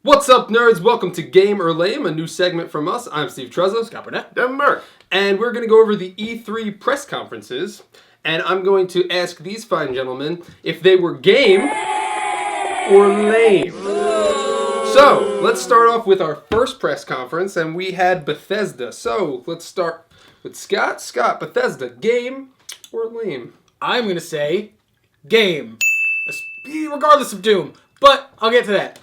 What's up, nerds? Welcome to Game or Lame, a new segment from us. I'm Steve Trezza. Scott Burnett. Devin Burke. And we're going to go over the E3 press conferences. And I'm going to ask these fine gentlemen if they were game or lame. So, let's start off with our first press conference, and we had Bethesda. So, let's start with Scott. Scott, Bethesda, game or lame? I'm going to say game, regardless of Doom. But I'll get to that.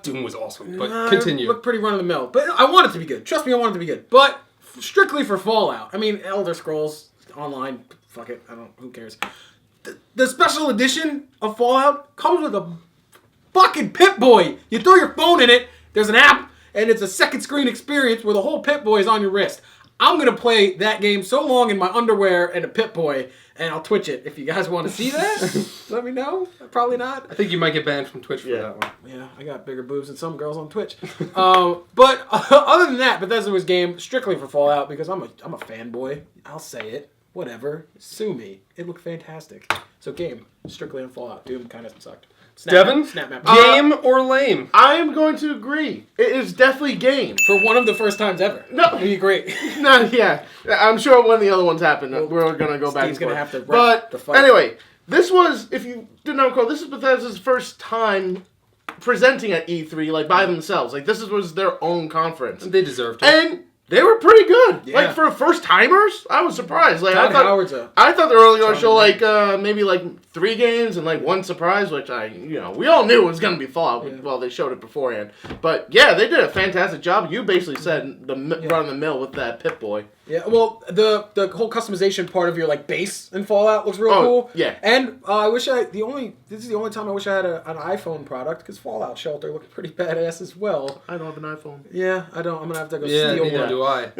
Doom was awesome, but continue. Looked pretty run-of-the-mill. But I want it to be good. Trust me, I want it to be good. But strictly for Fallout. I mean, Elder Scrolls Online, fuck it. Who cares? The special edition of Fallout comes with a fucking Pip-Boy. You throw your phone in it, there's an app, and it's a second screen experience where the whole Pip-Boy is on your wrist. I'm going to play that game so long in my underwear and a Pip-Boy, and I'll Twitch it. If you guys want to see that, let me know. Probably not. I think you might get banned from Twitch for that one. Yeah, I got bigger boobs than some girls on Twitch. But other than that, Bethesda was game strictly for Fallout because I'm a fanboy. I'll say it. Whatever. Sue me. It looked fantastic. So game strictly on Fallout. Doom kind of sucked. Devin, game or lame? I am going to agree. It is definitely game. For one of the first times ever. No. It'd be great. No, yeah. I'm sure when the other ones happen, we're going to go back and Steve's going to forth. have to But the fight. anyway, this was, if you didn't recall, this is Bethesda's first time presenting at E3 like by themselves. Like this was their own conference. They deserved it. And they were pretty good. Yeah. Like for first timers, I was surprised. Like Todd I thought Howard's I thought they were only going to show like maybe like 3 games and like one surprise, which we all knew it was going to be Fallout. Yeah. Well, they showed it beforehand. But yeah, they did a fantastic job. You basically said run the mill with that Pip-Boy. Yeah, well, the whole customization part of your like base in Fallout looks real cool. Yeah. And this is the only time I wish I had an iPhone product because Fallout Shelter looked pretty badass as well. I don't have an iPhone. Yeah, I don't. I'm gonna have to go Yeah, steal neither one. do I.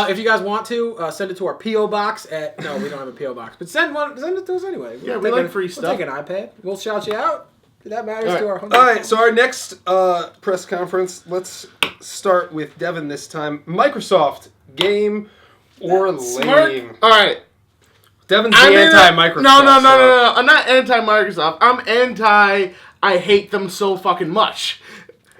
If you guys want to, send it to our PO box at. No, we don't have a PO box, but send it to us anyway. Yeah, we like free stuff. We'll take an iPad. We'll shout you out. That matters to our. All right, so our next press conference. Let's start with Devin this time. Microsoft, game or lame? All right. Devin's the anti-Microsoft. No. I'm not anti-Microsoft. I'm anti. I hate them so fucking much.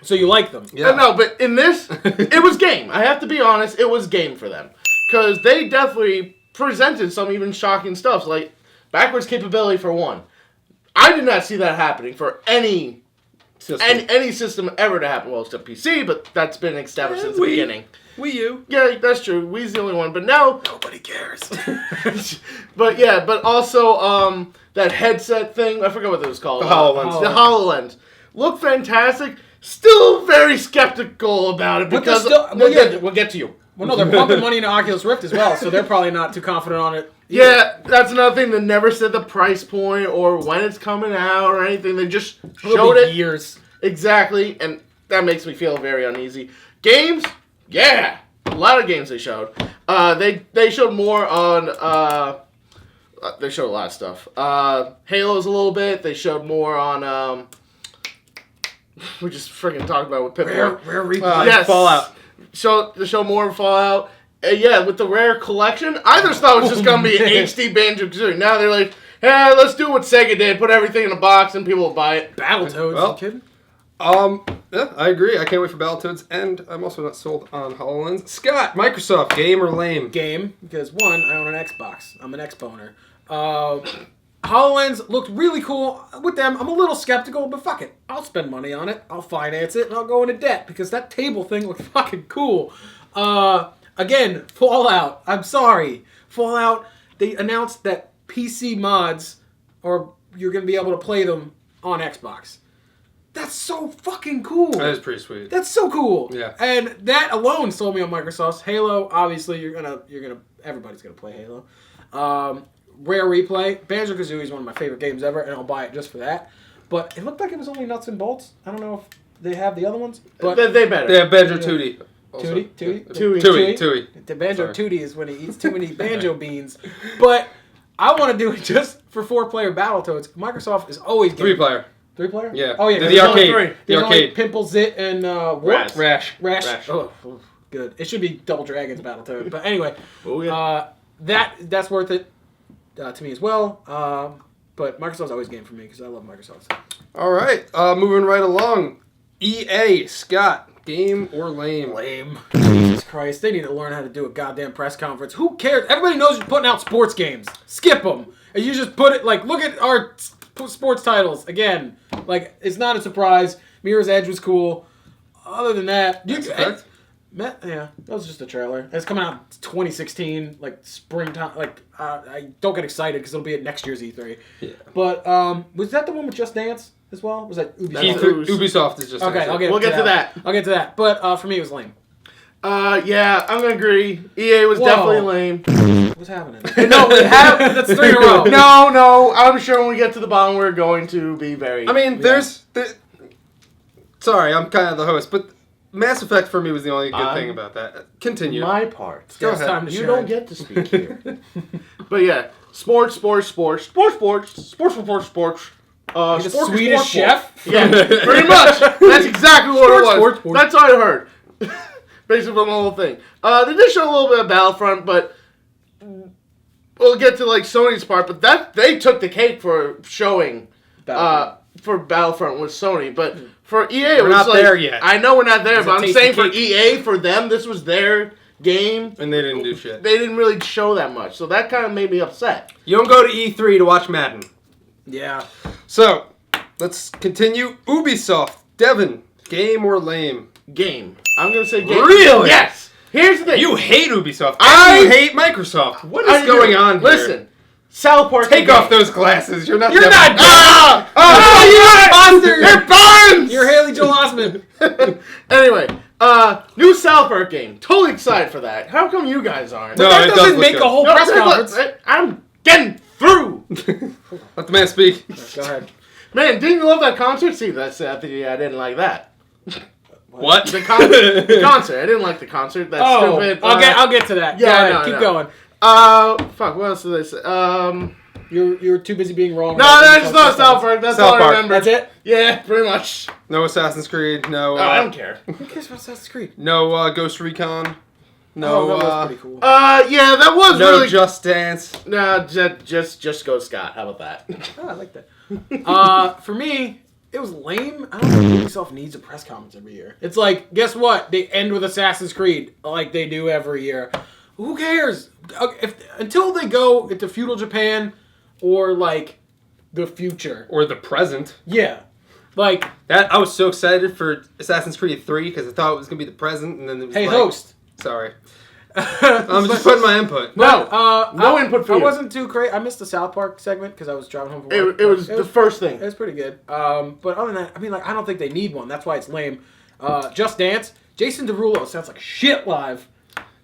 So you like them? Yeah. No, but in this, it was game. I have to be honest, it was game for them. Because they definitely presented some even shocking stuff, like backwards capability for one. I did not see that happening for any system ever to happen. Well, except PC, but that's been established since the beginning. Wii U. Yeah, that's true. Wii's the only one, but now Nobody cares. but also that headset thing, I forgot what it was called. The HoloLens. The HoloLens. Looked fantastic. Still very skeptical about it because we'll get to you. Well, no, they're pumping money into Oculus Rift as well, so they're probably not too confident on it. Yeah, that's another thing. They never said the price point or when it's coming out or anything. They just showed it. Years. Exactly, and that makes me feel very uneasy. Games? Yeah. A lot of games they showed. They showed more on... they showed a lot of stuff. Halo's a little bit. They showed more on... we just freaking talked about with Pip-Boy. Rare replay. Yes. Fallout. To show more Fallout. Yeah, with the Rare collection. I just thought it was just going to be HD Banjo-Kazooie. Now they're like, hey, let's do what Sega did. Put everything in a box and people will buy it. Battletoads, Well, you kidding? Yeah, I agree. I can't wait for Battletoads, and I'm also not sold on HoloLens. Scott, Microsoft, game or lame? Game, because one, I own an Xbox. I'm an Xboner. HoloLens looked really cool with them. I'm a little skeptical, but fuck it. I'll spend money on it. I'll finance it, and I'll go into debt, because that table thing looked fucking cool. Again, Fallout. I'm sorry. Fallout, they announced that PC mods, you're going to be able to play them on Xbox. That's so fucking cool. That is pretty sweet. That's so cool. Yeah. And that alone sold me on Microsoft's Halo. Obviously, everybody's gonna play Halo. Rare replay. Banjo-Kazooie is one of my favorite games ever, and I'll buy it just for that. But it looked like it was only nuts and bolts. I don't know if they have the other ones. But They better. They have Banjo-Tooie. Tootie. The Banjo-Tootie is when he eats too many banjo beans. But I want to do it just for 4-player Battletoads. Microsoft is always 3-player. 3-player? Yeah. Oh, yeah. The arcade. There's The only arcade. Pimple, Zit, and Rash. Rash. Oh, good. It should be Double Dragons Battletoad. But anyway, Oh, yeah. that's worth it to me as well. But Microsoft's always game for me because I love Microsoft. All right. Moving right along. EA, Scott, game or lame? Lame. Jesus Christ. They need to learn how to do a goddamn press conference. Who cares? Everybody knows you're putting out sports games. Skip them. And you just put it, like, look at our sports titles. Again, like, it's not a surprise. Mirror's Edge was cool. Other than that... Yeah, that was just a trailer. It's coming out 2016, like, springtime. Like, I don't get excited because it'll be at next year's E3. Yeah. But, was that the one with Just Dance as well? Was that Ubisoft? Ubisoft is just... Okay, we'll get to that. I'll get to that. But, for me, it was lame. Yeah, I'm gonna agree. EA was definitely lame. What's happening? No, we have. That's 3 in a row. No. I'm sure when we get to the bottom, we're going to be very. I mean, sorry, I'm kind of the host, but Mass Effect for me was the only good thing about that. Continue. My part. Go ahead. Time to You shine. don't get to speak here. But yeah, sports. He's a Swedish chef? Yeah, pretty much. That's exactly what it was. Sports. That's all I heard. Basically from the whole thing. They did show a little bit of Battlefront, but we'll get to like Sony's part. But that they took the cake for showing for Battlefront with Sony. But for EA, We're not there yet. I know we're not there, but I'm tasty saying for cake. EA, for them, this was their game. And they didn't do shit. They didn't really show that much, so that kind of made me upset. You don't go to E3 to watch Madden. Yeah. So, let's continue. Ubisoft, Devin, game or lame? Game. I'm gonna say game. Really? Yes. Here's the thing. You hate Ubisoft. I You hate Microsoft. What is I going do. on here? Listen, South Park. Take off those glasses. You're not. You're Devin. not Ah! Oh, Oh, you're buns! You're Haley Joel Osment. Anyway, new South Park game. Totally excited for that. How come you guys aren't? No, That it does doesn't look make good. a whole No, press look, conference. I'm getting through. Let the man speak. Go ahead. Man, didn't you love that concert? See, that's I didn't like that. What? The concert. I didn't like the concert. That's stupid. I'll get to that. Yeah, Go ahead. Keep going. Fuck. What else did I say? You're too busy being wrong. No, that's not South Park. That's South all Park. I remember. That's it? Yeah, pretty much. No Assassin's Creed. No. I don't care. Who cares about Assassin's Creed? No Ghost Recon. No. that was pretty cool. Yeah, that was no really. Just Dance. No, just go Scott. How about that? Oh, I like that. For me, it was lame. I don't think Ubisoft needs a press conference every year. It's like, guess what? They end with Assassin's Creed like they do every year. Who cares? Until they go into feudal Japan or like the future. Or the present. Yeah. Like, That I was so excited for Assassin's Creed 3 because I thought it was gonna be the present, and then it was hey, like, host. Sorry, I'm just putting my input. No, no I, input for I you. wasn't too crazy. I missed the South Park segment because I was driving home from work. It was the first thing. It was pretty good. But other than that, I mean, like, I don't think they need one. That's why it's lame. Just Dance. Jason Derulo sounds like shit live.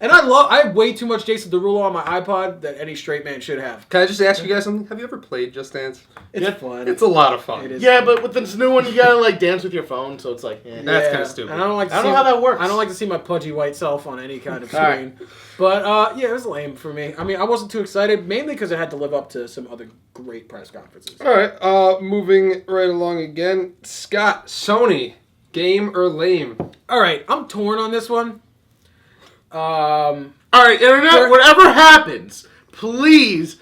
And I have way too much Jason Derulo on my iPod that any straight man should have. Can I just ask you guys something? Have you ever played Just Dance? It's Yeah. fun. It's a lot of fun. It is. Yeah, but with this new one, you gotta like dance with your phone, so it's like. Eh. That's kinda stupid. And I don't like. To I don't see, know how that works. I don't like to see my pudgy white self on any kind of All screen. But yeah, it was lame for me. I mean, I wasn't too excited, mainly because it had to live up to some other great press conferences. All right, moving right along again. Scott, Sony, game or lame? All right, I'm torn on this one. All right, internet. Whatever happens, please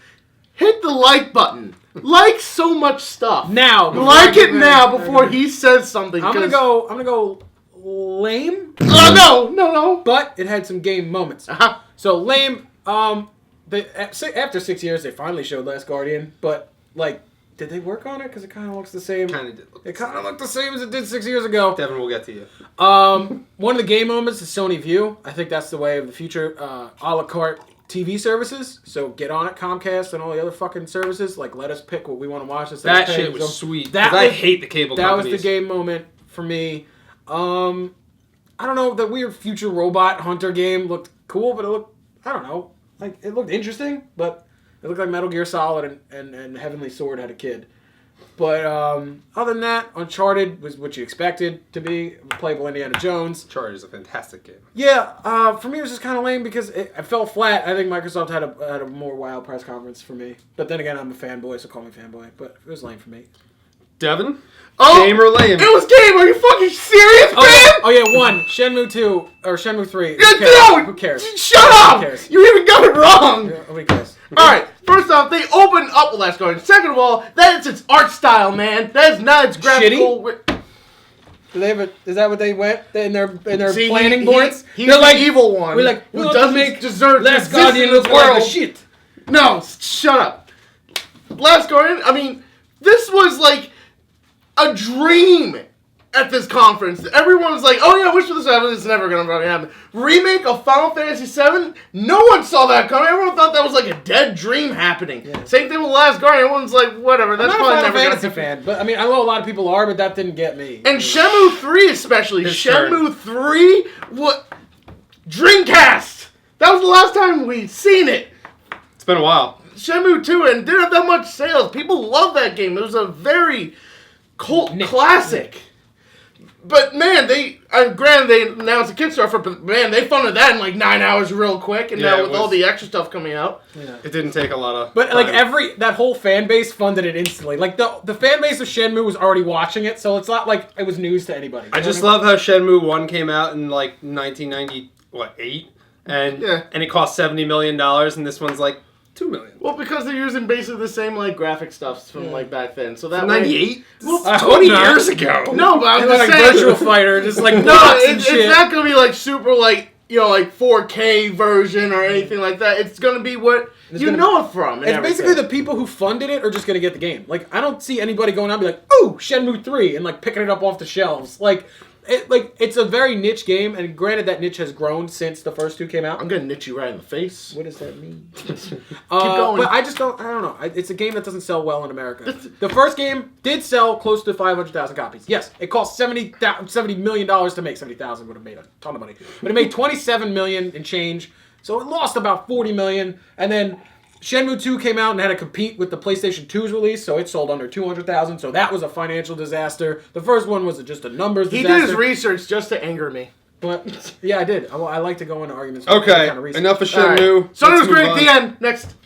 hit the like button. Like so much stuff. Now, Like it now before he says something. I'm gonna go lame. Oh no. But it had some game moments. Uh-huh. So lame. After 6 years, they finally showed Last Guardian. But like, did they work on it? Because it kind of looks the same. Kind of did. Look It kind of looked the same as it did 6 years ago. Devin, we'll get to you. One of the game moments is Sony View. I think that's the way of the future. A la carte TV services. So get on it, Comcast and all the other fucking services. Like, let us pick what we want to watch. Instead That of paying. shit was So sweet. that Because I was- hate the cable That companies. was the game moment for me. I don't know, that weird future robot hunter game looked cool, but it looked, I don't know, like, it looked interesting, but it looked like Metal Gear Solid and Heavenly Sword had a kid. But other than that, Uncharted was what you expected to be, playable Indiana Jones. Uncharted is a fantastic game. Yeah, for me it was just kind of lame because it fell flat. I think Microsoft had a more wild press conference for me. But then again, I'm a fanboy, so call me fanboy. But it was lame for me. Devin, Oh, game or lame? It was game. Are you fucking serious, man? Oh yeah, one. Shenmue 2 or Shenmue 3. Who cares? Shut up! Who cares? You even got it wrong. Nobody cares. Alright, first off, they opened up with Last Guardian. Second of all, that is its art style, man. That is not its graphical. Do they have a, is that what they went in their See, planning boards? He's They're the like evil one. We're like, who we want doesn't to make deserve Last to exist Guardian in this look like world. a shit. No, shut up. Last Guardian. I mean, this was like a dream at this conference. Everyone was like, "Oh yeah, wish for this happen. It's never gonna fucking happen." Remake of Final Fantasy VII. No one saw that coming. Everyone thought that was like a dead dream happening. Yeah. Same thing with Last Guardian. Everyone's like, "Whatever." That's I'm probably not a never Final gonna Fantasy fan, but I mean, I know a lot of people are, but that didn't get me. And Shenmue 3 especially. Shenmue 3, what? Dreamcast. That was the last time we seen it. It's been a while. Shenmue 2 and didn't have that much sales. People love that game. It was a very cult classic. But man, granted they announced a Kickstarter, but man, they funded that in like 9 hours real quick, and now with all the extra stuff coming out, it didn't take a lot of. But time. like that whole fan base funded it instantly. Like the fan base of Shenmue was already watching it, so it's not like it was news to anybody. I just love how Shenmue 1 came out in like 1998, and it cost $70 million, and this one's like $2 million. Well, because they're using basically the same like graphic stuff from like back then. So that 98? Well, 20 years ago. No, but I'm and just like saying. Virtual Fighter, just like No, and it's shit. not gonna be like super like like 4K version or anything like that. It's gonna be what know it from. It's basically the people who funded it are just gonna get the game. Like I don't see anybody going out and be like, "Oh, Shenmue 3," and like picking it up off the shelves. It's a very niche game, and granted that niche has grown since the first two came out. I'm gonna niche you right in the face. What does that mean? Keep going. But I don't know. It's a game that doesn't sell well in America. The first game did sell close to 500,000 copies. Yes, it cost $70 million to make. 70,000 would have made a ton of money. But it made 27 million and change, so it lost about 40 million. And then Shenmue 2 came out and had to compete with the PlayStation 2's release, so it sold under 200,000, so that was a financial disaster. The first one was just a numbers disaster. He did his research just to anger me. But, yeah, I did. I like to go into arguments. Okay, kind of enough of Shenmue. Right. Sony was great at the end. Next.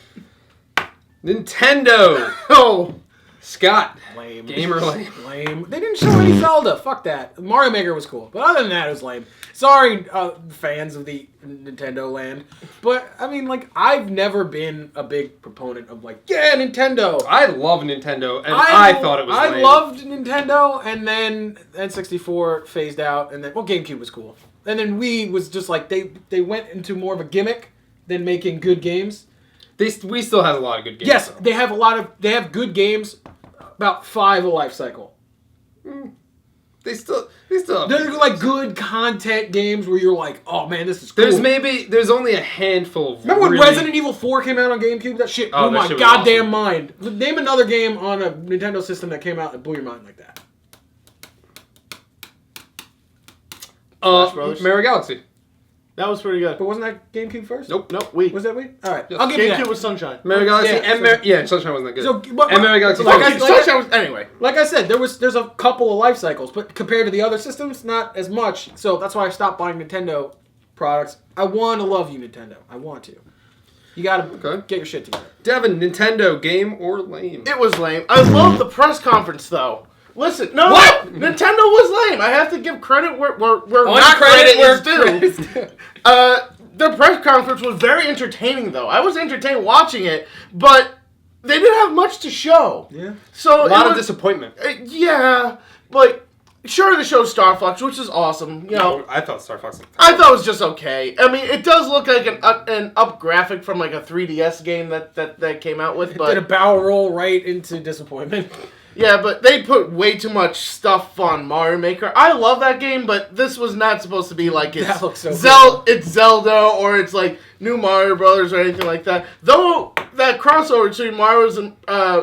Nintendo. Oh. Scott. Lame. Gamer lame. Lame. They didn't show any Zelda. Fuck that. Mario Maker was cool. But other than that, it was lame. Sorry, fans of the Nintendo land. But, I mean, like, I've never been a big proponent of, like, yeah, Nintendo. I love Nintendo, and I thought it was lame. I loved Nintendo, and then N64 phased out, and then, well, GameCube was cool. And then Wii was just like, they went into more of a gimmick than making good games. We still have a lot of good games. Yes, though. they have good games, about 5 a life cycle. They still have They're like good content games where you're like, oh man, this is cool. There's only a handful of Remember when Resident Evil 4 came out on GameCube? That shit blew my goddamn mind. Name another game on a Nintendo system that came out that blew your mind like that. Mario Galaxy. That was pretty good. But wasn't that GameCube first? Nope, Wii. Was that Wii? Alright, Yes. I'll give you that. GameCube was Sunshine. Mario Galaxy Yeah, Sunshine wasn't that good. So, but, and Mario Galaxy. Sunshine was anyway. Like I said, there's a couple of life cycles, but compared to the other systems, not as much. So that's why I stopped buying Nintendo products. I want to love you, Nintendo. I want to. You gotta get your shit together. Devin, Nintendo, game or lame? It was lame. I love the press conference though. Listen, what? Nintendo was lame. I have to give credit where not credit is due. The press conference was very entertaining though. I was entertained watching it, but they didn't have much to show. Yeah. So a lot of disappointment. Yeah, like sure they showed Star Fox, which is awesome. You know, I thought Star Fox. I thought it was just okay. I mean, it does look like an up graphic from like a 3DS game that came out with, but did a barrel roll right into disappointment. Yeah, but they put way too much stuff on Mario Maker. I love that game, but this was not supposed to be like it's That looks so it's Zelda or it's like New Mario Brothers or anything like that. Though that crossover between Mario's and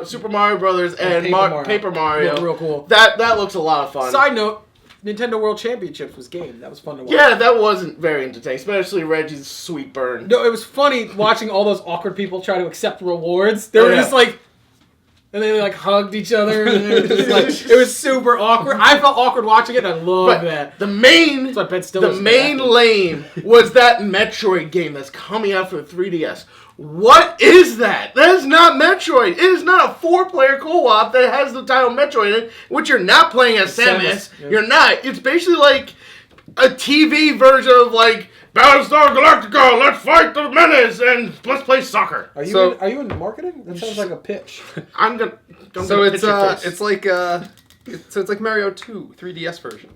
Super Mario Brothers and Paper Mario, real cool. That looks a lot of fun. Side note: Nintendo World Championships was game. That was fun to watch. Yeah, that wasn't very entertaining, especially Reggie's sweet burn. No, it was funny watching all those awkward people try to accept rewards. They were just like. And they like hugged each other, and it was, just, like, it was super awkward. I felt awkward watching it, and I loved that. The main lane was that Metroid game that's coming out for the 3DS. What is that? That is not Metroid. It is not a 4-player co-op that has the title Metroid in it, which you're not playing as Samus. Yeah. You're not. It's basically like a TV version of like Battlestar Galactica, let's fight the menace and let's play soccer. Are you in marketing? That sounds like a pitch. I'm gonna it's like So it's like Mario 2, 3DS version.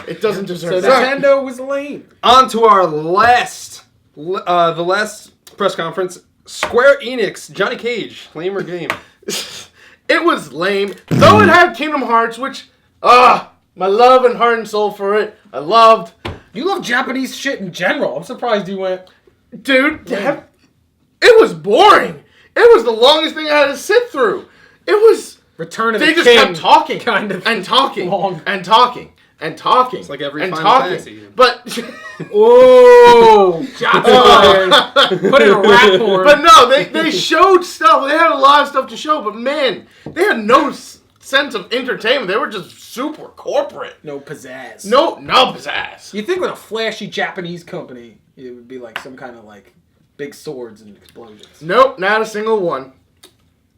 It doesn't So deserve that. Nintendo was lame. On to our last press conference. Square Enix, Johnny Cage, lamer game. It was lame. Though it had Kingdom Hearts, which, my love and heart and soul for it, I loved. You love Japanese shit in general. I'm surprised you went. Dude, it was boring. It was the longest thing I had to sit through. It was... Return of They the just King. kept talking. Kind of. And talking. Long. And talking. And talking. It's like every and Final talking. Fantasy game. But... Oh, shots fired. Put in a rap horn. But no, they showed stuff. They had a lot of stuff to show, but man, they had no sense of entertainment. They were just super corporate. No pizzazz. No pizzazz. You think with a flashy Japanese company, it would be like some kind of like big swords and explosions. Nope, not a single one.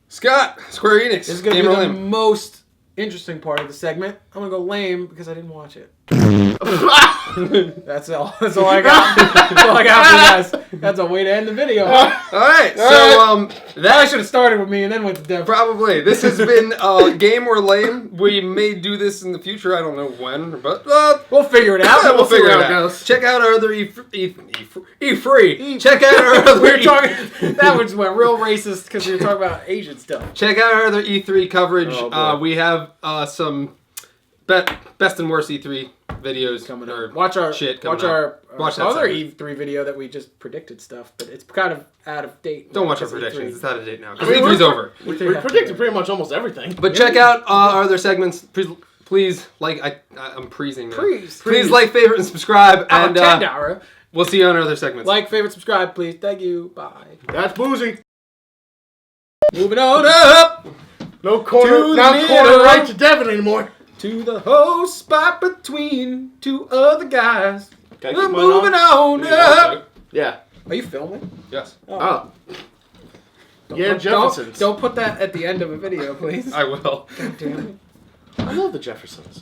Scott, Square Enix, This is going to game be or the lame? most interesting part of the segment. I'm going to go lame because I didn't watch it. That's all. That's all I got. That's all I got for you guys. That's a way to end the video. All right, so I that should have started with me and then went to Dev. probably this has been game or lame. We may do this in the future. I don't know when, but We'll figure it out. yeah, we'll see figure how it it out. goes. Check out our other E3. Check out our other We were talking. That was went real racist because we were talking about Asian stuff. Check out our other E3 coverage. Oh, boy. We have some best and worst E3 videos Coming or up. Watch our shit coming watch up. our Watch that other segment. E3 video that we just predicted stuff, but it's kind of out of date. Don't watch our because predictions. E3. It's out of date now. 'Cause I mean, E3's over. We predicted pretty much almost everything. But check out our other segments. Please like I'm preasing now. Please like, favorite, and subscribe. And we'll see you on our other segments. Like, favorite, subscribe, please. Thank you. Bye. That's boozy. Moving on up No corner, To the not corner middle. right to Devin anymore. to the whole spot between two other guys. Can I We're keep mine moving on up. Yeah. Are you filming? Yes, Oh. Don't Yeah, put- Jeffersons. Don't put that at the end of a video, please. I will. Damn it. I love the Jeffersons.